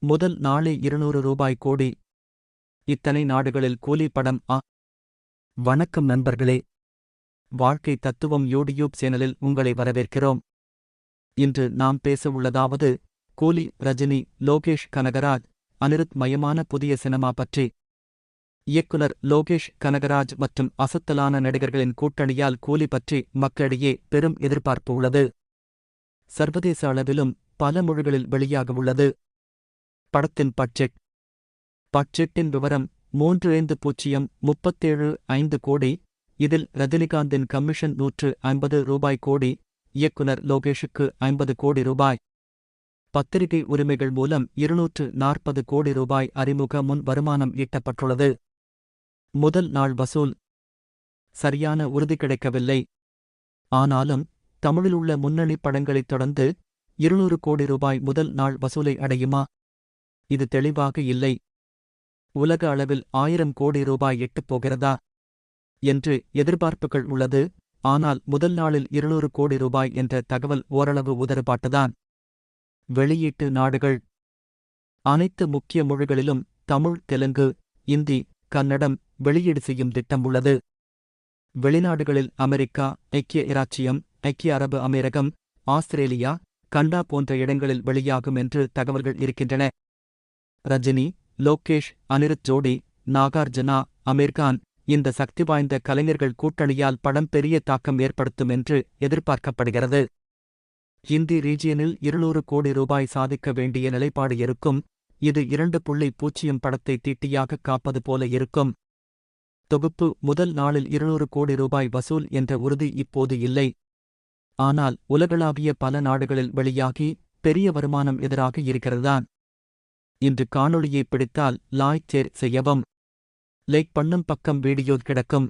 முதல் நாளே 200 ரூபாய் கோடி. இத்தனை நாடுகளில் கூலி படம். வணக்கம் நண்பர்களே. வாழ்க்கை தத்துவம் யூடியூப் சேனலில் உங்களை வரவேற்கிறோம். இன்று நாம் பேச உள்ளதாவது கூலி, ரஜினி, லோகேஷ் கனகராஜ், அனிருத் மயமான புதிய சினிமா பற்றி. இயக்குனர் லோகேஷ் கனகராஜ் மற்றும் அசத்தலான நடிகர்களின் கூட்டணியால் கூலி பற்றி மக்களிடையே பெரும் எதிர்பார்ப்பு உள்ளது. சர்வதேச அளவிலும் பல மொழிகளில் வெளியாகவுள்ளது. படத்தின் பட்ஜெட்டின் விவரம் 3,37,5 கோடி. இதில் ரஜினிகாந்தின் கமிஷன் 150 ரூபாய் கோடி, இயக்குனர் லோகேஷுக்கு 50 கோடி ரூபாய். பத்திரிகை உரிமைகள் மூலம் 240 கோடி ரூபாய் அறிமுக முன் வருமானம் ஈட்டப்பட்டுள்ளது. முதல் நாள் வசூல் சரியான உறுதி கிடைக்கவில்லை. ஆனாலும் தமிழிலுள்ள முன்னணி படங்களைத் தொடர்ந்து 200 கோடி ரூபாய் முதல் நாள் வசூலை அடையுமா? இது தெளிவாக இல்லை. உலக அளவில் 1000 கோடி ரூபாய் எட்டப் போகிறதா என்று எதிர்பார்ப்புகள் உள்ளது. ஆனால் முதல் நாளில் 200 கோடி ரூபாய் என்ற தகவல் ஓரளவு உதறுபாட்டுதான். வெளியீட்டு நாடுகள் அனைத்து முக்கிய மொழிகளிலும் தமிழ், தெலுங்கு, இந்தி, கன்னடம் வெளியீடு செய்யும் திட்டம் உள்ளது. வெளிநாடுகளில் அமெரிக்கா, ஐக்கிய இராச்சியம், ஐக்கிய அரபு அமீரகம், ஆஸ்திரேலியா, கனடா போன்ற இடங்களில் வெளியாகும் என்று தகவல்கள் இருக்கின்றன. ரஜினி, லோகேஷ், அனிருத் ஜோடி, நாகார்ஜுனா, அமீர்கான் இந்த சக்தி வாய்ந்த கலைஞர்கள் கூட்டணியால் படம் பெரிய தாக்கம் ஏற்படுத்தும் என்று எதிர்பார்க்கப்படுகிறது. ஹிந்தி ரீஜியனில் 200 கோடி ரூபாய் சாதிக்க வேண்டிய நிலைப்பாடு இருக்கும். இது 2.0 படத்தை தீட்டியாக காப்பது போல இருக்கும். தொகுப்பு முதல் நாளில் 200 கோடி ரூபாய் வசூல் என்ற உறுதி இப்போது இல்லை. ஆனால் உலகளாவிய பல நாடுகளில் வெளியாகி பெரிய வருமானம் எதிராக இருக்கிறதுதான். இன்று காணொளியை பிடித்தால் லைக் செய்யவும். லைக் பண்ணும் பக்கம் வீடியோ கிடக்கும்.